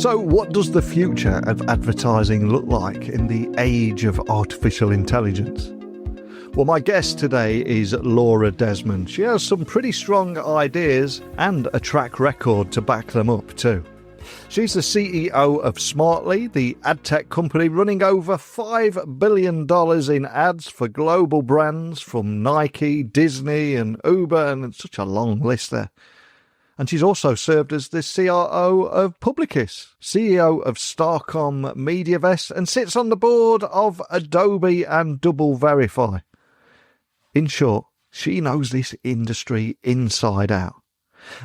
So what does the future of advertising look like in the age of artificial intelligence? Well, my guest today is Laura Desmond. She has some pretty strong ideas and a track record to back them up too. She's the CEO of Smartly, the AdTech company running over $5 billion in ads for global brands from Nike, Disney and Uber, and it's such a long list there. And she's also served as the CRO of Publicis, CEO of Starcom MediaVest, and sits on the board of Adobe and Double Verify. In short, she knows this industry inside out.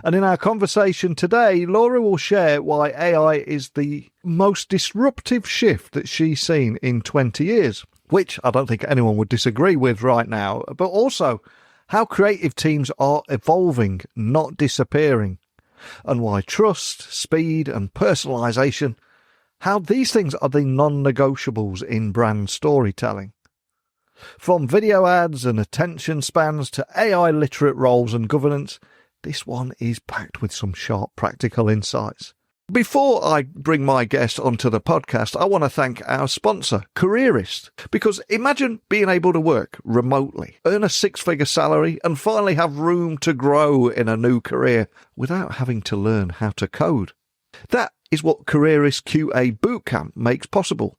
And in our conversation today, Laura will share why AI is the most disruptive shift that she's seen in 20 years, which I don't think anyone would disagree with right now, but also how creative teams are evolving, not disappearing, and why trust, speed and personalisation, how these things are the non-negotiables in brand storytelling. From video ads and attention spans to AI-literate roles and governance, this one is packed with some sharp practical insights. Before I bring my guest onto the podcast, I want to thank our sponsor, Careerist, because imagine being able to work remotely, earn a six-figure salary, and finally have room to grow in a new career without having to learn how to code. That is what Careerist QA Bootcamp makes possible.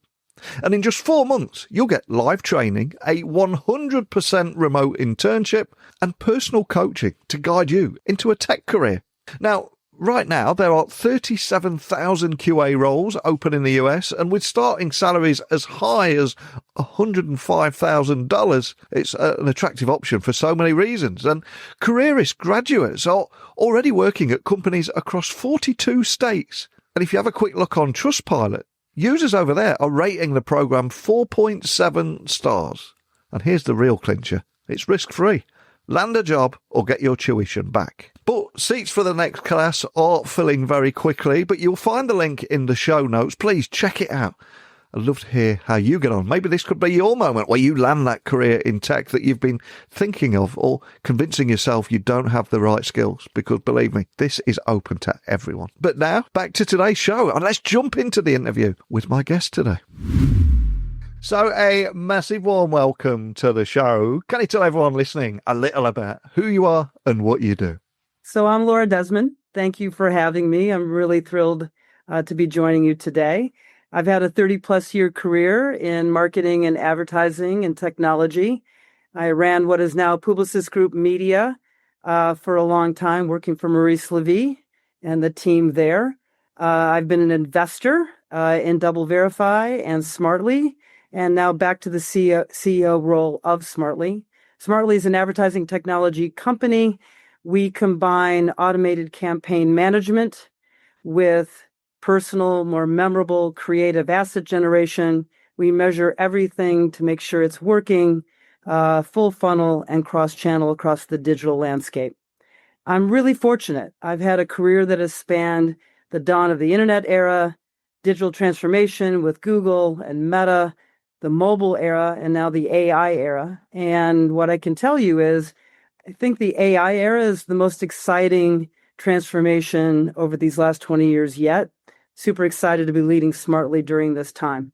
And in just 4 months, you'll get live training, a 100% remote internship, and personal coaching to guide you into a tech career. Now, right now, there are 37,000 QA roles open in the US, and with starting salaries as high as $105,000, it's an attractive option for so many reasons. And Careerist graduates are already working at companies across 42 states. And if you have a quick look on Trustpilot, users over there are rating the program 4.7 stars. And here's the real clincher. It's risk-free. Land a job or get your tuition back. But seats for the next class are filling very quickly, but you'll find the link in the show notes. Please check it out. I'd love to hear how you get on. Maybe this could be your moment where you land that career in tech that you've been thinking of, or convincing yourself you don't have the right skills, because believe me, this is open to everyone. But now, back to today's show, and let's jump into the interview with my guest today. So a massive warm welcome to the show. Can you tell everyone listening a little about who you are and what you do? So I'm Laura Desmond. Thank you for having me. I'm really thrilled to be joining you today. I've had a 30-plus year career in marketing and advertising and technology. I ran what is now Publicis Group Media for a long time, working for Maurice Levy and the team there. I've been an investor in Double Verify and Smartly, and now back to the CEO role of Smartly. Smartly is an advertising technology company. We combine automated campaign management with personal, more memorable, creative asset generation. We measure everything to make sure it's working, full funnel and cross-channel across the digital landscape. I'm really fortunate. I've had a career that has spanned the dawn of the internet era, digital transformation with Google and Meta, the mobile era, and now the AI era. And what I can tell you is, I think the AI era is the most exciting transformation over these last 20 years yet. Super excited to be leading Smartly during this time.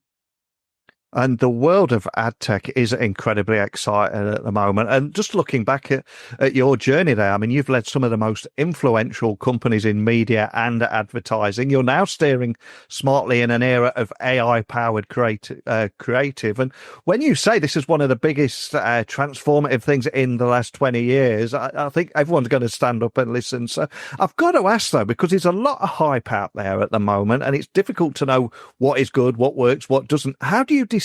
And the world of ad tech is incredibly exciting at the moment. And just looking back at your journey there, I mean, you've led some of the most influential companies in media and advertising. You're now steering Smartly in an era of AI-powered creative. And when you say this is one of the biggest transformative things in the last 20 years, I think everyone's going to stand up and listen. So I've got to ask, though, because there's a lot of hype out there at the moment, and it's difficult to know what is good, what works, what doesn't. How do you decide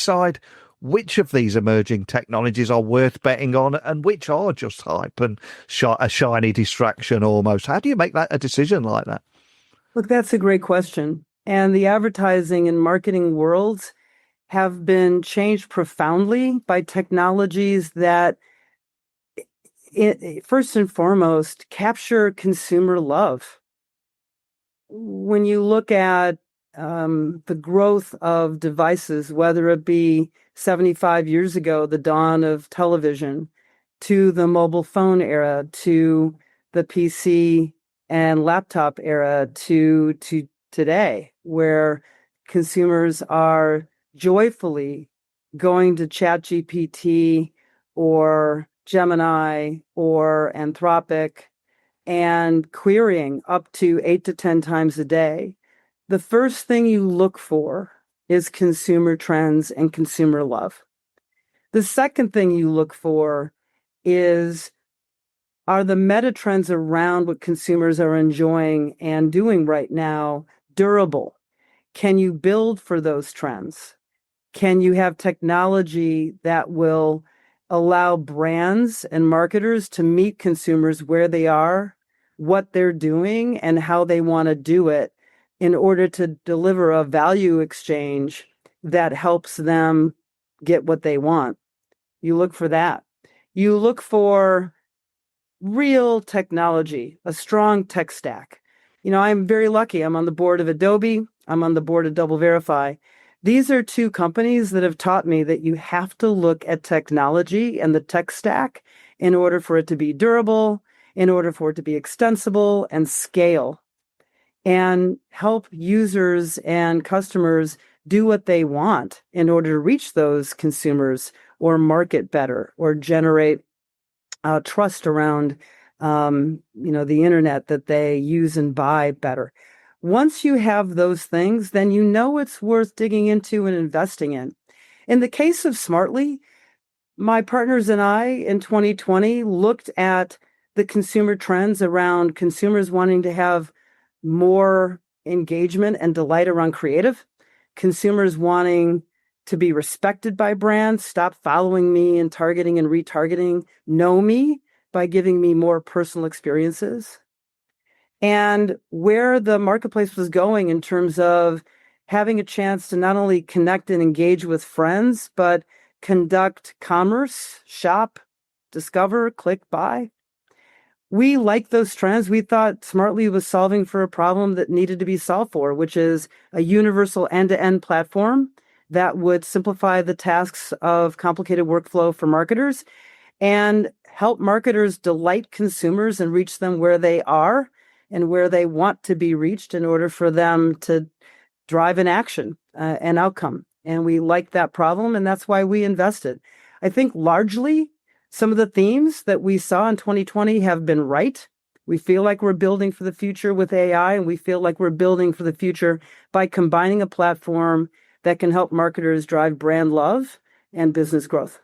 which of these emerging technologies are worth betting on and which are just hype and a shiny distraction almost? How do you make a decision like that? Look, that's a great question. And the advertising and marketing worlds have been changed profoundly by technologies that, first and foremost, capture consumer love. When you look at the growth of devices, whether it be 75 years ago, the dawn of television, to the mobile phone era, to the PC and laptop era, to today, where consumers are joyfully going to ChatGPT or Gemini or Anthropic and querying up to 8 to 10 times a day. The first thing you look for is consumer trends and consumer love. The second thing you look for is, are the meta trends around what consumers are enjoying and doing right now durable? Can you build for those trends? Can you have technology that will allow brands and marketers to meet consumers where they are, what they're doing, and how they want to do it in order to deliver a value exchange that helps them get what they want? You look for that. You look for real technology, a strong tech stack. I'm very lucky. I'm on the board of Adobe. I'm on the board of DoubleVerify. These are two companies that have taught me that you have to look at technology and the tech stack in order for it to be durable, in order for it to be extensible and scale, and help users and customers do what they want in order to reach those consumers or market better or generate trust around the internet that they use and buy better. Once you have those things, then it's worth digging into and investing in. In the case of Smartly, my partners and I in 2020 looked at the consumer trends around consumers wanting to have more engagement and delight around creative, consumers wanting to be respected by brands, stop following me and targeting and retargeting, know me by giving me more personal experiences, and where the marketplace was going in terms of having a chance to not only connect and engage with friends, but conduct commerce, shop, discover, click, buy. We liked those trends. We thought Smartly was solving for a problem that needed to be solved for, which is a universal end-to-end platform that would simplify the tasks of complicated workflow for marketers and help marketers delight consumers and reach them where they are and where they want to be reached in order for them to drive an action, an outcome. And we liked that problem, and that's why we invested. I think largely some of the themes that we saw in 2020 have been right. We feel like we're building for the future with AI, and we feel like we're building for the future by combining a platform that can help marketers drive brand love and business growth.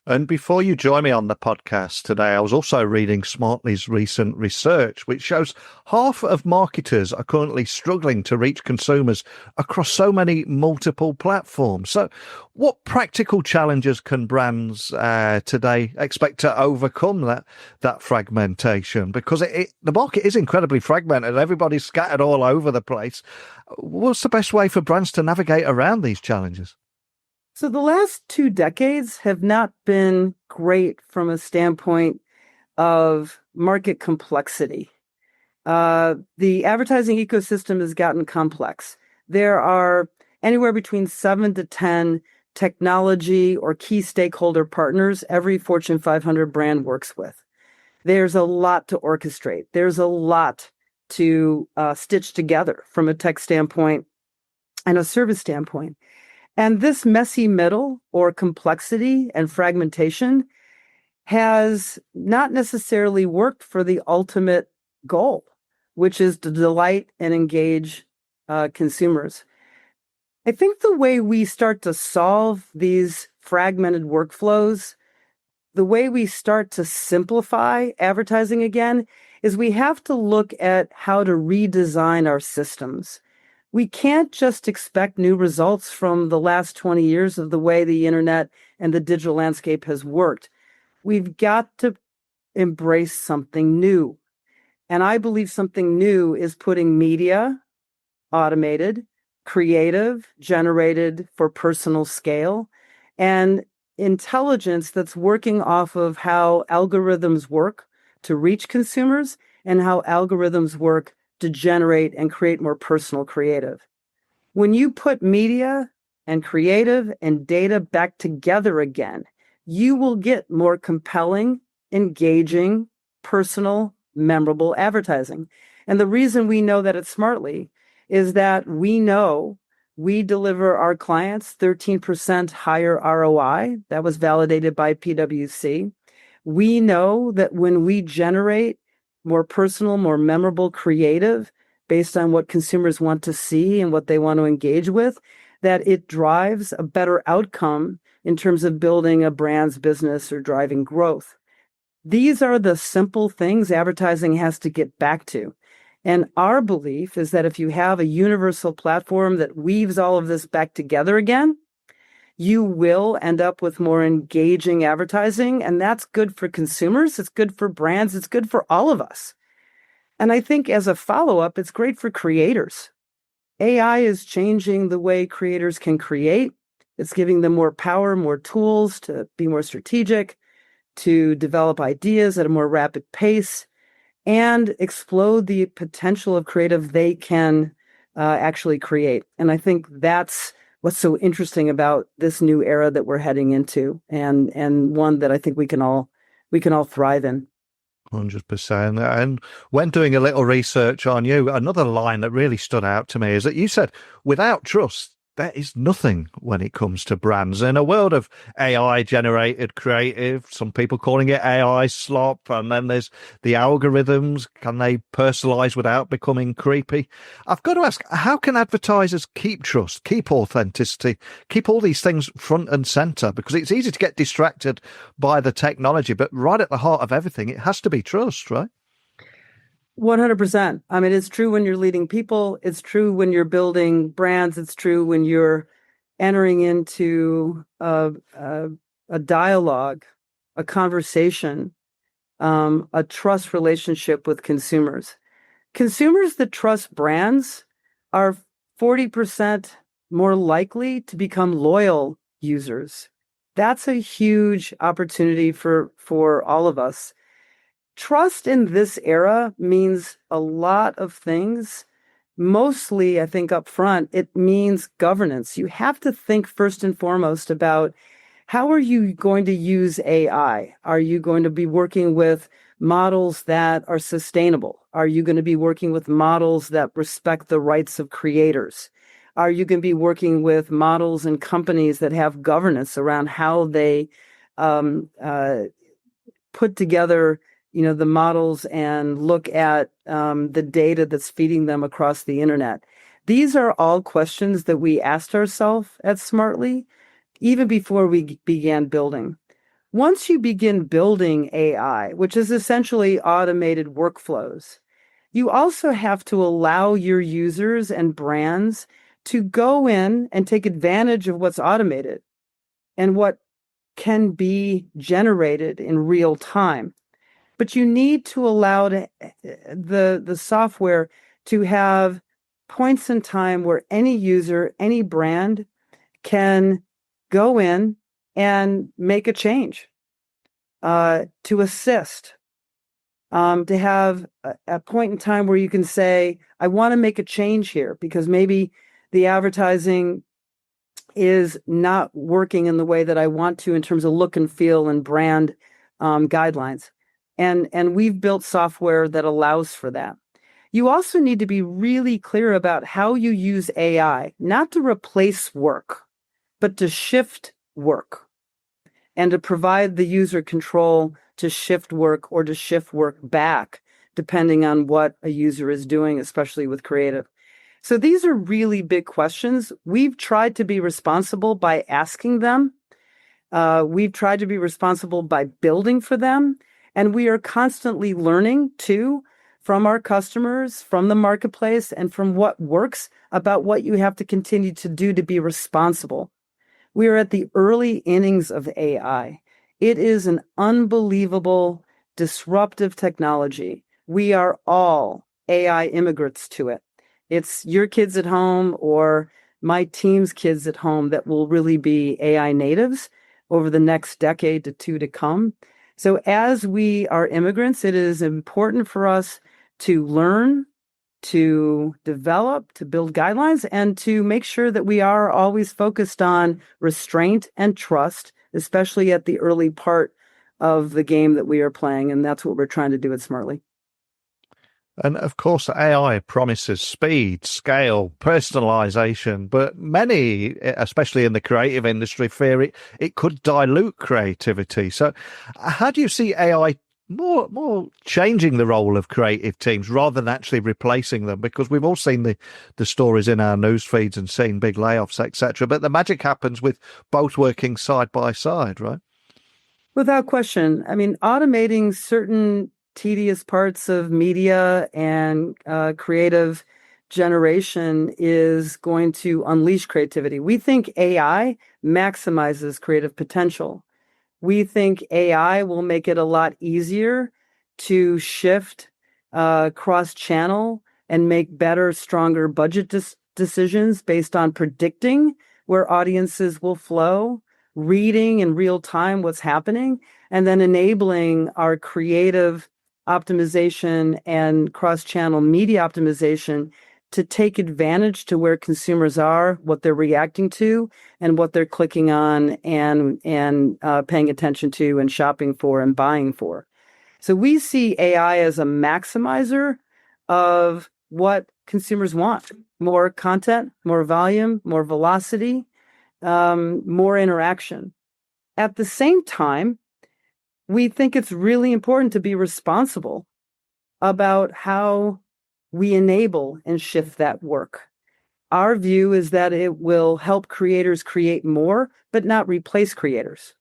And before you join me on the podcast today, I was also reading Smartly's recent research, which shows half of marketers are currently struggling to reach consumers across so many multiple platforms. So what practical challenges can brands today expect to overcome that fragmentation? Because the market is incredibly fragmented. Everybody's scattered all over the place. What's the best way for brands to navigate around these challenges? So the last 2 decades have not been great from a standpoint of market complexity. The advertising ecosystem has gotten complex. There are anywhere between 7 to 10 technology or key stakeholder partners every Fortune 500 brand works with. There's a lot to orchestrate. There's a lot to stitch together from a tech standpoint and a service standpoint. And this messy middle or complexity and fragmentation has not necessarily worked for the ultimate goal, which is to delight and engage consumers. I think the way we start to solve these fragmented workflows, the way we start to simplify advertising again, is we have to look at how to redesign our systems. We can't just expect new results from the last 20 years of the way the internet and the digital landscape has worked. We've got to embrace something new. And I believe something new is putting media, automated, creative, generated for personal scale, and intelligence that's working off of how algorithms work to reach consumers and how algorithms work to generate and create more personal creative. When you put media and creative and data back together again, you will get more compelling, engaging, personal, memorable advertising. And the reason we know that it's Smartly is that we know we deliver our clients 13% higher ROI. That was validated by PwC. We know that when we generate more personal, more memorable, creative, based on what consumers want to see and what they want to engage with, that it drives a better outcome in terms of building a brand's business or driving growth. These are the simple things advertising has to get back to. And our belief is that if you have a universal platform that weaves all of this back together again, you will end up with more engaging advertising. And that's good for consumers. It's good for brands. It's good for all of us. And I think as a follow-up, it's great for creators. AI is changing the way creators can create. It's giving them more power, more tools to be more strategic, to develop ideas at a more rapid pace, and explode the potential of creative they can actually create. And I think that's what's so interesting about this new era that we're heading into, and one that I think we can all thrive in. 100%. And when doing a little research on you, another line that really stood out to me is that you said, without trust, there is nothing when it comes to brands. In a world of AI-generated creative, some people calling it AI slop, and then there's the algorithms. Can they personalize without becoming creepy? I've got to ask, how can advertisers keep trust, keep authenticity, keep all these things front and center? Because it's easy to get distracted by the technology, but right at the heart of everything, it has to be trust, right? 100%. I mean, it's true when you're leading people. It's true when you're building brands. It's true when you're entering into a dialogue, a conversation, a trust relationship with consumers. Consumers that trust brands are 40% more likely to become loyal users. That's a huge opportunity for all of us. Trust in this era means a lot of things. Mostly, I think up front, it means governance. You have to think first and foremost about how are you going to use AI? Are you going to be working with models that are sustainable? Are you going to be working with models that respect the rights of creators? Are you going to be working with models and companies that have governance around how they put together the models and look at the data that's feeding them across the internet? These are all questions that we asked ourselves at Smartly, even before we began building. Once you begin building AI, which is essentially automated workflows, you also have to allow your users and brands to go in and take advantage of what's automated and what can be generated in real time. But you need to allow the software to have points in time where any user, any brand can go in and make a change, to assist, to have a point in time where you can say, I want to make a change here because maybe the advertising is not working in the way that I want to in terms of look and feel and brand guidelines. And we've built software that allows for that. You also need to be really clear about how you use AI, not to replace work, but to shift work and to provide the user control to shift work or to shift work back, depending on what a user is doing, especially with creative. So these are really big questions. We've tried to be responsible by asking them. We've tried to be responsible by building for them. And we are constantly learning, too, from our customers, from the marketplace, and from what works about what you have to continue to do to be responsible. We are at the early innings of AI. It is an unbelievable, disruptive technology. We are all AI immigrants to it. It's your kids at home or my team's kids at home that will really be AI natives over the next decade to two to come. So as we are immigrants, it is important for us to learn, to develop, to build guidelines, and to make sure that we are always focused on restraint and trust, especially at the early part of the game that we are playing. And that's what we're trying to do at Smartly. And of course, AI promises speed, scale, personalization, but many, especially in the creative industry, fear it could dilute creativity. So, how do you see AI more changing the role of creative teams rather than actually replacing them? Because we've all seen the stories in our news feeds and seen big layoffs, etc. But the magic happens with both working side by side, right? Without question. I mean, automating certain tedious parts of media and creative generation is going to unleash creativity. We think AI maximizes creative potential. We think AI will make it a lot easier to shift cross-channel and make better, stronger budget decisions based on predicting where audiences will flow, reading in real time what's happening, and then enabling our creative optimization and cross-channel media optimization to take advantage to where consumers are, what they're reacting to, and what they're clicking on and paying attention to and shopping for and buying for. So we see AI as a maximizer of what consumers want: more content, more volume, more velocity, more interaction. At the same time, we think it's really important to be responsible about how we enable and shift that work. Our view is that it will help creators create more, but not replace creators.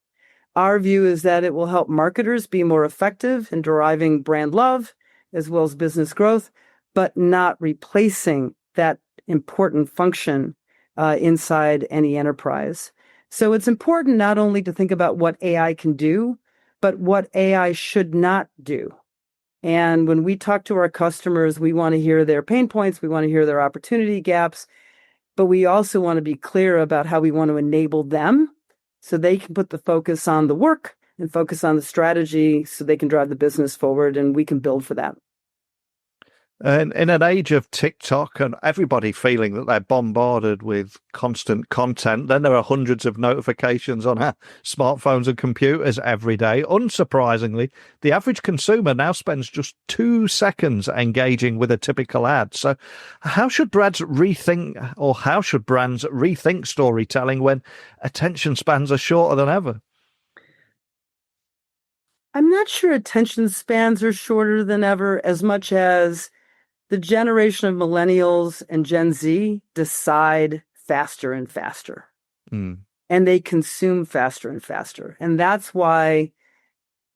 Our view is that it will help marketers be more effective in deriving brand love as well as business growth, but not replacing that important function inside any enterprise. So it's important not only to think about what AI can do, but what AI should not do. And when we talk to our customers, we want to hear their pain points, we want to hear their opportunity gaps, but we also want to be clear about how we want to enable them so they can put the focus on the work and focus on the strategy so they can drive the business forward, and we can build for that. And in an age of TikTok and everybody feeling that they're bombarded with constant content, then there are hundreds of notifications on our smartphones and computers every day. Unsurprisingly, the average consumer now spends just 2 seconds engaging with a typical ad. So how should brands rethink storytelling when attention spans are shorter than ever? I'm not sure attention spans are shorter than ever as much as the generation of millennials and Gen Z decide faster and faster, and they consume faster and faster. And that's why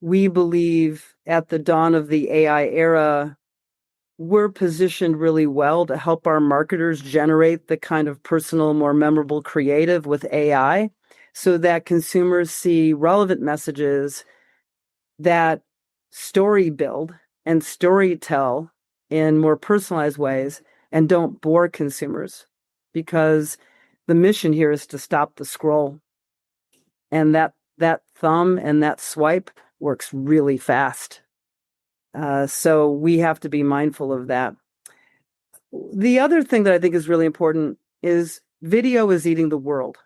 we believe at the dawn of the AI era, we're positioned really well to help our marketers generate the kind of personal, more memorable creative with AI so that consumers see relevant messages that story build and story tell in more personalized ways and don't bore consumers, because the mission here is to stop the scroll. And that thumb and that swipe works really fast. So we have to be mindful of that. The other thing that I think is really important is video is eating the world.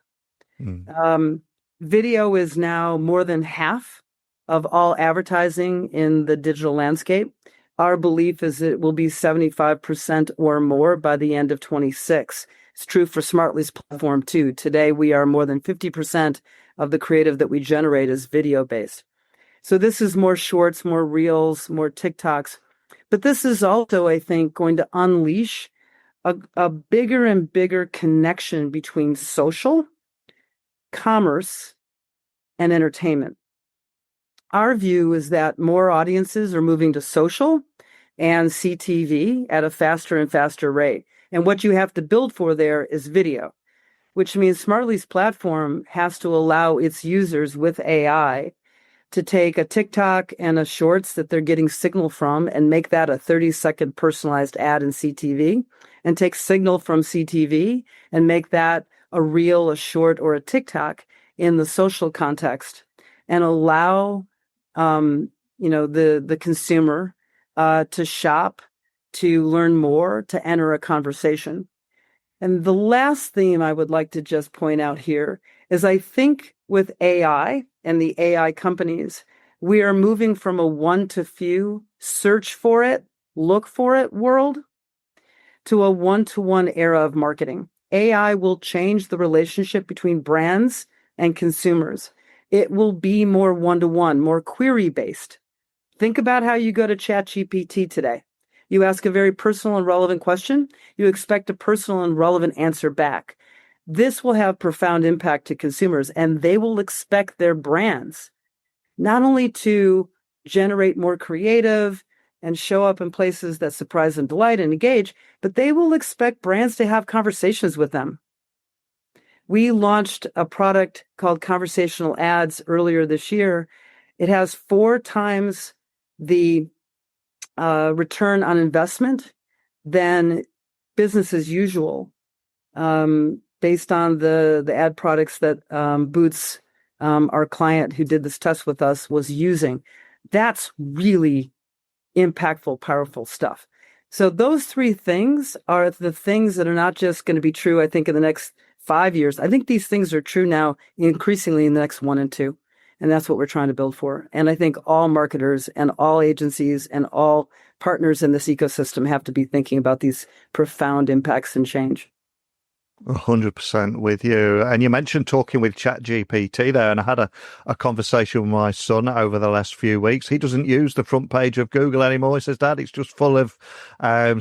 Video is now more than half of all advertising in the digital landscape. Our belief is it will be 75% or more by the end of 26. It's true for Smartly's platform too. Today, we are more than 50% of the creative that we generate is video-based. So this is more shorts, more reels, more TikToks. But this is also, I think, going to unleash a bigger and bigger connection between social, commerce, and entertainment. Our view is that more audiences are moving to social and CTV at a faster and faster rate. And what you have to build for there is video, which means Smartly's platform has to allow its users with AI to take a TikTok and a Shorts that they're getting signal from and make that a 30-second personalized ad in CTV, and take signal from CTV and make that a reel, a short, or a TikTok in the social context, and allow the consumer to shop, to learn more, to enter a conversation. And the last theme I would like to just point out here is I think with AI and the AI companies, we are moving from a one to few, search for it, look for it world to a one-to-one era of marketing. AI will change the relationship between brands and consumers. It will be more one-to-one, more query-based. Think about how you go to ChatGPT today. You ask a very personal and relevant question. You expect a personal and relevant answer back. This will have profound impact to consumers, and they will expect their brands not only to generate more creative and show up in places that surprise and delight and engage, but they will expect brands to have conversations with them. We launched a product called Conversational Ads earlier this year. It has 4 times the return on investment than business as usual, based on the ad products that Boots, our client who did this test with us, was using. That's really impactful, powerful stuff. So those 3 things are the things that are not just going to be true, I think, in the next 5 years. I think these things are true now increasingly in the next 1 and 2. And that's what we're trying to build for. And I think all marketers and all agencies and all partners in this ecosystem have to be thinking about these profound impacts and change. 100% with you. And you mentioned talking with ChatGPT there, and I had a conversation with my son over the last few weeks. He doesn't use the front page of Google anymore. He says, Dad, it's just full of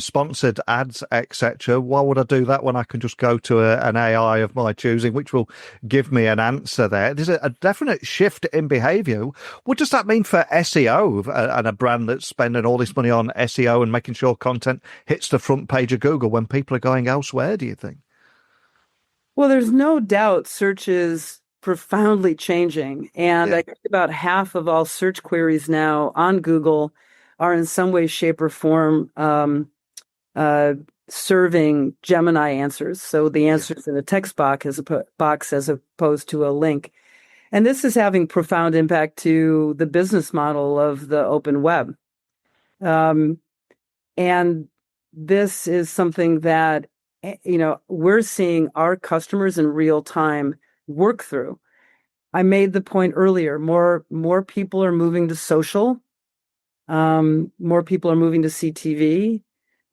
sponsored ads, etc. Why would I do that when I can just go to an AI of my choosing, which will give me an answer there? There's a definite shift in behavior. What does that mean for SEO and a brand that's spending all this money on SEO and making sure content hits the front page of Google when people are going elsewhere, do you think? Well, there's no doubt search is profoundly changing. And I think about half of all search queries now on Google are in some way, shape, or form serving Gemini answers. So the answers in a text box as opposed to a link. And this is having profound impact to the business model of the open web. And this is something that we're seeing our customers in real time work through. I made the point earlier, more people are moving to social. More people are moving to CTV.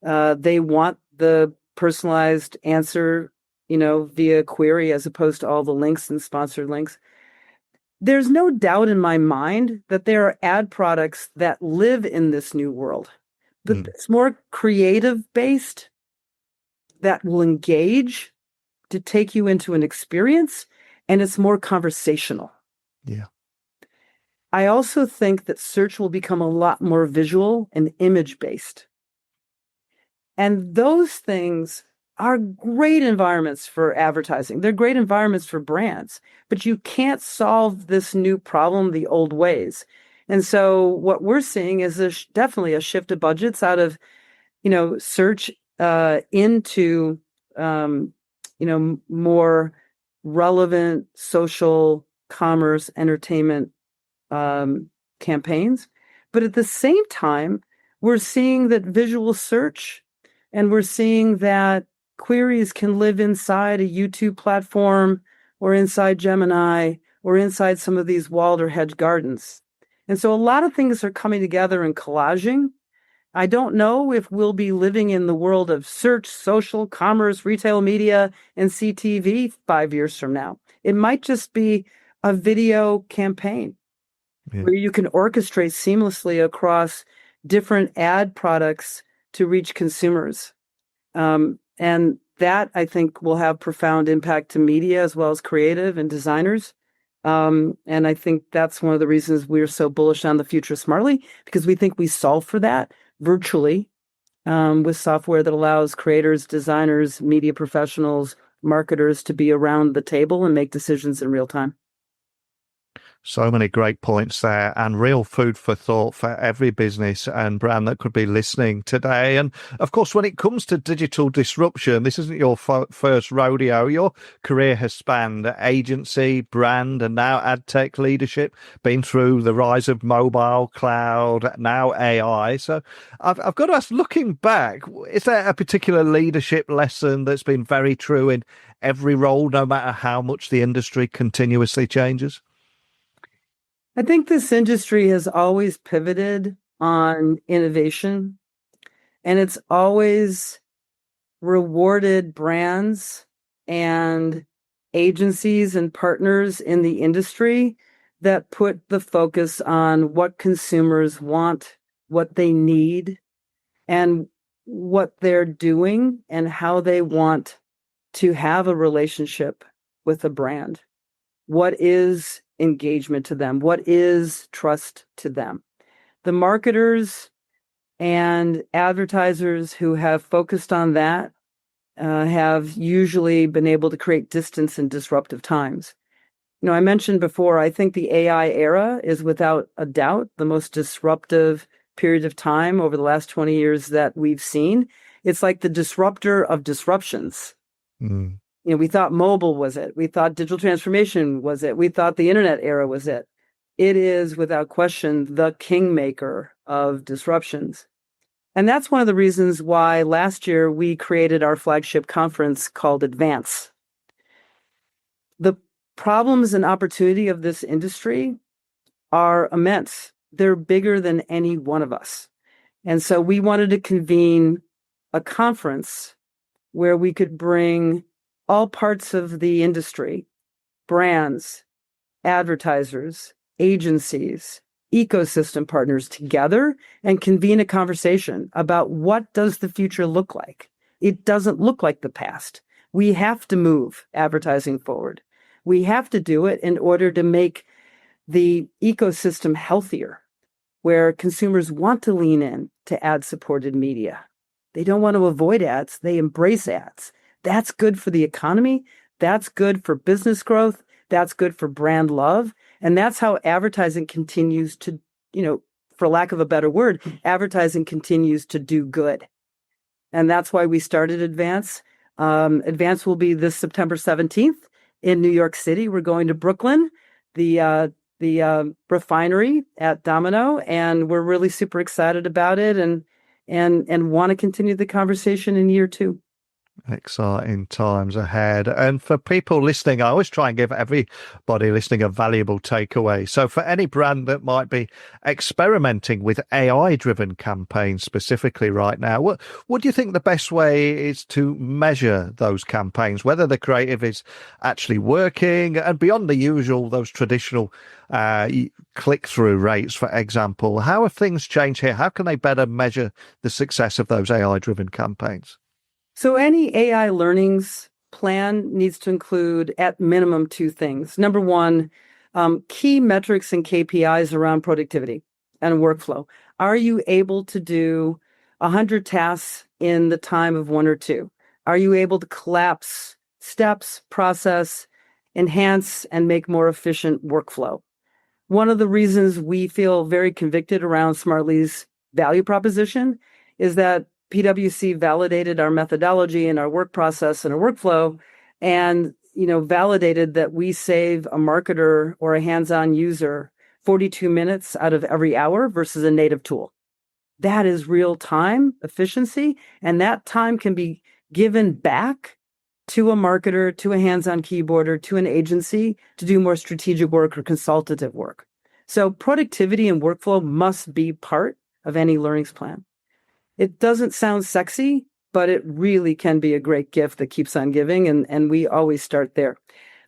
They want the personalized answer, via query as opposed to all the links and sponsored links. There's no doubt in my mind that there are ad products that live in this new world, but it's more creative based, that will engage to take you into an experience, and it's more conversational. Yeah. I also think that search will become a lot more visual and image-based. And those things are great environments for advertising. They're great environments for brands, but you can't solve this new problem the old ways. And so what we're seeing is definitely a shift of budgets out of, search into more relevant social commerce entertainment campaigns. But at the same time, we're seeing that visual search, and we're seeing that queries can live inside a YouTube platform or inside Gemini or inside some of these walled or hedged gardens. And so a lot of things are coming together and collaging. I don't know if we'll be living in the world of search, social, commerce, retail media, and CTV 5 years from now. It might just be a video campaign where you can orchestrate seamlessly across different ad products to reach consumers. And that, I think, will have profound impact to media as well as creative and designers. And I think that's one of the reasons we're so bullish on the future of Smartly, because we think we solve for that virtually with software that allows creators, designers, media professionals, marketers to be around the table and make decisions in real time. So many great points there, and real food for thought for every business and brand that could be listening today. And of course, when it comes to digital disruption, this isn't your first rodeo. Your career has spanned agency, brand, and now AdTech leadership, been through the rise of mobile, cloud, now AI. So I've got to ask, looking back, is there a particular leadership lesson that's been very true in every role, no matter how much the industry continuously changes? I think this industry has always pivoted on innovation. And it's always rewarded brands and agencies and partners in the industry that put the focus on what consumers want, what they need, and what they're doing and how they want to have a relationship with a brand. What is engagement to them? What is trust to them? The marketers and advertisers who have focused on that have usually been able to create distance in disruptive times. I mentioned before, I think the AI era is without a doubt the most disruptive period of time over the last 20 years that we've seen. It's like the disruptor of disruptions. Mm. We thought mobile was it. We thought digital transformation was it. We thought the internet era was it. It is, without question, the kingmaker of disruptions. And that's one of the reasons why last year we created our flagship conference called Advance. The problems and opportunity of this industry are immense. They're bigger than any one of us. And so we wanted to convene a conference where we could bring all parts of the industry, brands, advertisers, agencies, ecosystem partners together and convene a conversation about what does the future look like. It doesn't look like the past. We have to move advertising forward. We have to do it in order to make the ecosystem healthier, where consumers want to lean in to ad-supported media. They don't want to avoid ads. They embrace ads. That's good for the economy. That's good for business growth. That's good for brand love. And that's how advertising continues to, for lack of a better word, advertising continues to do good. And that's why we started Advance. Advance will be this September 17th in New York City. We're going to Brooklyn, the refinery at Domino, and we're really super excited about it and want to continue the conversation in year 2. Exciting times ahead. And for people listening, I always try and give everybody listening a valuable takeaway. So for any brand that might be experimenting with AI-driven campaigns specifically right now, what do you think the best way is to measure those campaigns, whether the creative is actually working and beyond the usual, those traditional click-through rates, for example? How have things changed here? How can they better measure the success of those AI-driven campaigns? So any AI learnings plan needs to include at minimum 2 things. Number one, key metrics and KPIs around productivity and workflow. Are you able to do 100 tasks in the time of 1 or 2? Are you able to collapse steps, process, enhance, and make more efficient workflow? One of the reasons we feel very convicted around Smartly's value proposition is that PwC validated our methodology and our work process and our workflow and, validated that we save a marketer or a hands-on user 42 minutes out of every hour versus a native tool. That is real time efficiency, and that time can be given back to a marketer, to a hands-on keyboarder, to an agency to do more strategic work or consultative work. So productivity and workflow must be part of any learnings plan. It doesn't sound sexy, but it really can be a great gift that keeps on giving, and we always start there.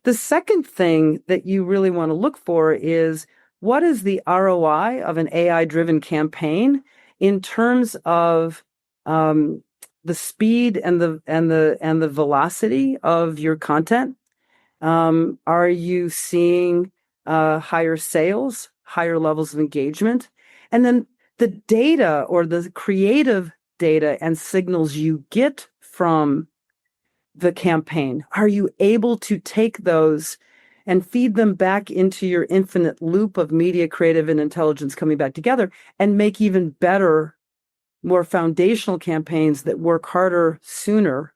The second thing that you really want to look for is what is the ROI of an AI-driven campaign in terms of the speed and the velocity of your content. Are you seeing higher sales, higher levels of engagement, and then the data or the creative data and signals you get from the campaign? Are you able to take those and feed them back into your infinite loop of media, creative, and intelligence coming back together and make even better, more foundational campaigns that work harder sooner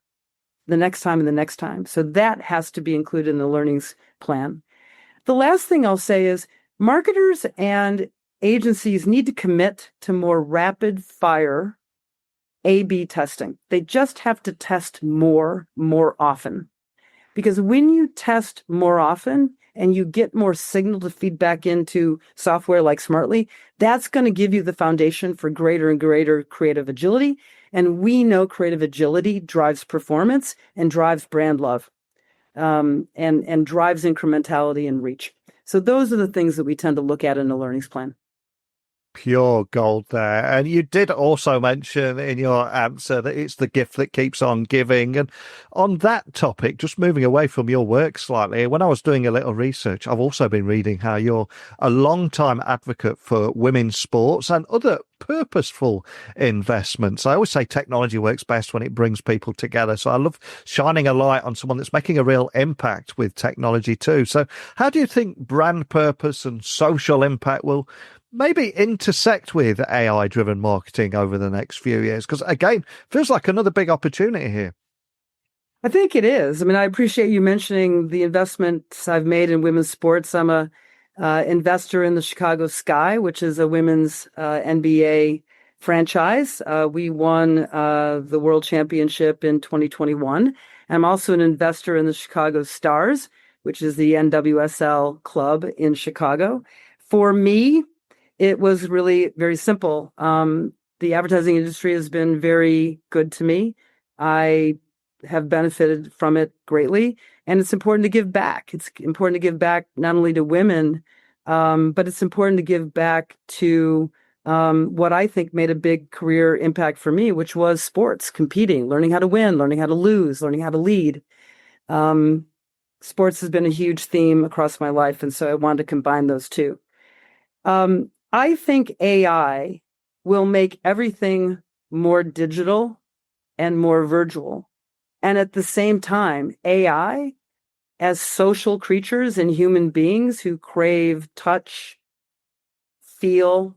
the next time and the next time? So that has to be included in the learnings plan. The last thing I'll say is marketers and agencies need to commit to more rapid fire A/B testing. They just have to test more often. Because when you test more often and you get more signal to feed back into software like Smartly, that's going to give you the foundation for greater and greater creative agility. And we know creative agility drives performance and drives brand love, and drives incrementality and reach. So those are the things that we tend to look at in a learnings plan. Pure gold there. And you did also mention in your answer that it's the gift that keeps on giving. And on that topic, just moving away from your work slightly, when I was doing a little research, I've also been reading how you're a long-time advocate for women's sports and other purposeful investments. I always say technology works best when it brings people together. So I love shining a light on someone that's making a real impact with technology too. So how do you think brand purpose and social impact will maybe intersect with AI-driven marketing over the next few years? Because again, feels like another big opportunity here. I think it is. I mean, I appreciate you mentioning the investments I've made in women's sports. I'm a investor in the Chicago Sky, which is a women's NBA franchise. We won the World Championship in 2021. I'm also an investor in the Chicago Stars, which is the NWSL club in Chicago. For me, it was really very simple. The advertising industry has been very good to me. I have benefited from it greatly, and it's important to give back. It's important to give back not only to women, but it's important to give back to what I think made a big career impact for me, which was sports, competing, learning how to win, learning how to lose, learning how to lead. Sports has been a huge theme across my life, and so I wanted to combine those two. I think AI will make everything more digital and more virtual. And at the same time, AI, as social creatures and human beings who crave touch, feel,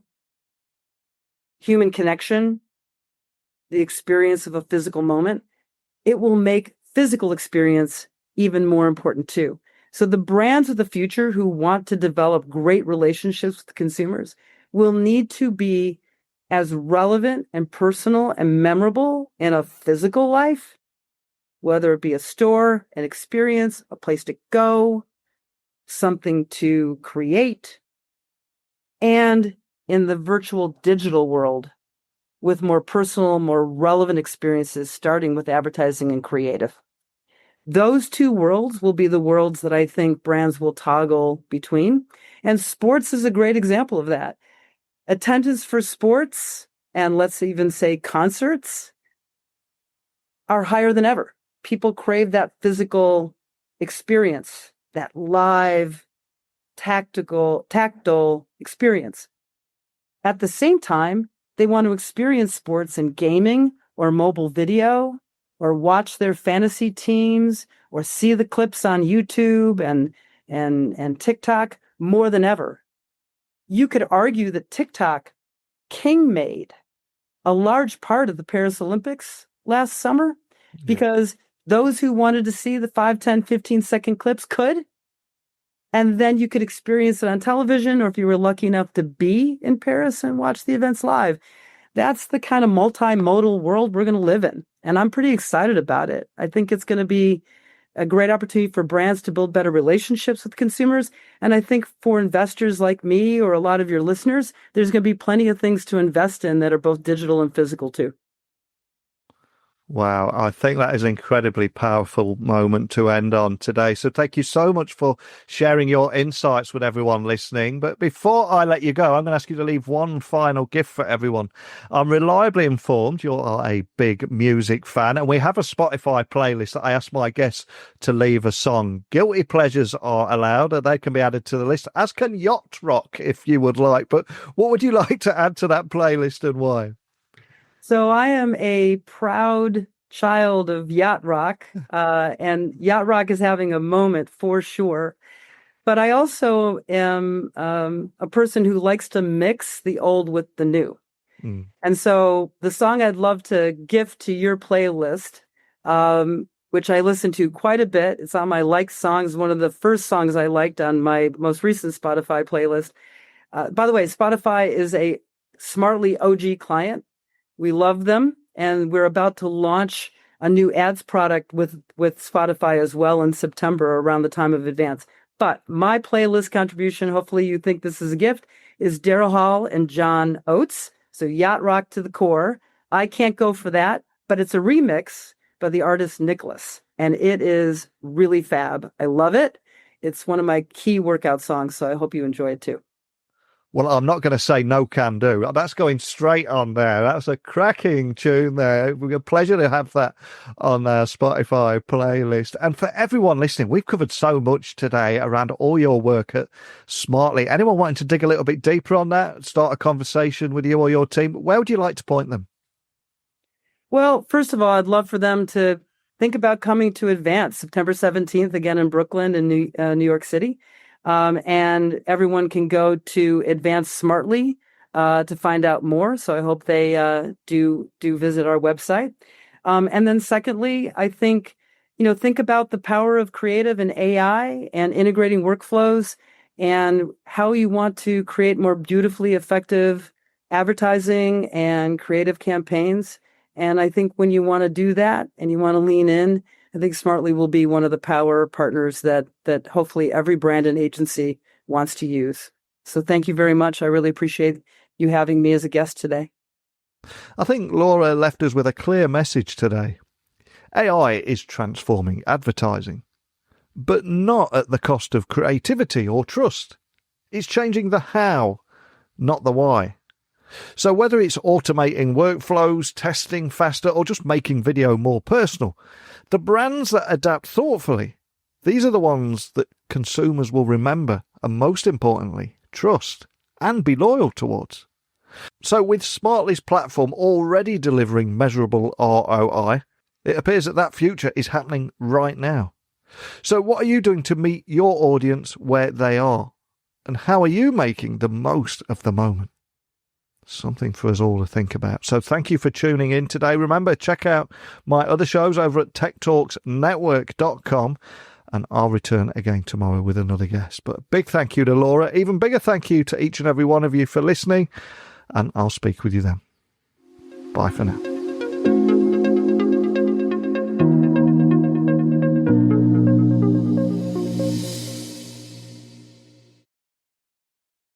human connection, the experience of a physical moment, it will make physical experience even more important too. So the brands of the future who want to develop great relationships with consumers will need to be as relevant and personal and memorable in a physical life, whether it be a store, an experience, a place to go, something to create, and in the virtual digital world with more personal, more relevant experiences, starting with advertising and creative. Those two worlds will be the worlds that I think brands will toggle between. And sports is a great example of that. Attendance for sports, and let's even say concerts, are higher than ever. People crave that physical experience, that live, tactile experience. At the same time, they want to experience sports in gaming or mobile video, or watch their fantasy teams, or see the clips on YouTube and TikTok more than ever. You could argue that TikTok king-made a large part of the Paris Olympics last summer because those who wanted to see the 5, 10, 15-second clips could. And then you could experience it on television, or if you were lucky enough to be in Paris and watch the events live. That's the kind of multimodal world we're going to live in. And I'm pretty excited about it. I think it's going to be a great opportunity for brands to build better relationships with consumers. And I think for investors like me or a lot of your listeners, there's going to be plenty of things to invest in that are both digital and physical too. Wow, I think that is an incredibly powerful moment to end on today. So thank you so much for sharing your insights with everyone listening. But before I let you go, I'm going to ask you to leave one final gift for everyone. I'm reliably informed you are a big music fan, and we have a Spotify playlist that I ask my guests to leave a song. Guilty pleasures are allowed, and they can be added to the list, as can yacht rock if you would like. But what would you like to add to that playlist and why? So I am a proud child of yacht rock, and yacht rock is having a moment for sure. But I also am a person who likes to mix the old with the new. And so the song I'd love to gift to your playlist, which I listen to quite a bit. It's on my liked songs, one of the first songs I liked on my most recent Spotify playlist. By the way, Spotify is a Smartly OG client. We love them, and we're about to launch a new ads product with Spotify as well in September around the time of Advance. But my playlist contribution, hopefully you think this is a gift, is Daryl Hall and John Oates. So yacht rock to the core. I can't go for that, but it's a remix by the artist Nicholas. And it is really fab. I love it. It's one of my key workout songs, so I hope you enjoy it too. Well, I'm not going to say no can do. That's going straight on there. That's a cracking tune there. It was a pleasure to have that on our Spotify playlist. And for everyone listening, we've covered so much today around all your work at Smartly. Anyone wanting to dig a little bit deeper on that, start a conversation with you or your team, where would you like to point them? Well, first of all, I'd love for them to think about coming to Advance September 17th, again in Brooklyn and New York City. And everyone can go to Advance Smartly to find out more. So I hope they do visit our website. And then secondly, I think about the power of creative and AI and integrating workflows and how you want to create more beautifully effective advertising and creative campaigns. And I think when you want to do that and you want to lean in, I think Smartly will be one of the power partners that hopefully every brand and agency wants to use. So thank you very much. I really appreciate you having me as a guest today. I think Laura left us with a clear message today. AI is transforming advertising, but not at the cost of creativity or trust. It's changing the how, not the why. So whether it's automating workflows, testing faster, or just making video more personal, the brands that adapt thoughtfully, these are the ones that consumers will remember and, most importantly, trust and be loyal towards. So with Smartly's platform already delivering measurable ROI, it appears that future is happening right now. So what are you doing to meet your audience where they are? And how are you making the most of the moment? Something for us all to think about. So thank you for tuning in today. Remember, check out my other shows over at techtalksnetwork.com, and I'll return again tomorrow with another guest. But a big thank you to Laura. Even bigger thank you to each and every one of you for listening, and I'll speak with you then. Bye for now.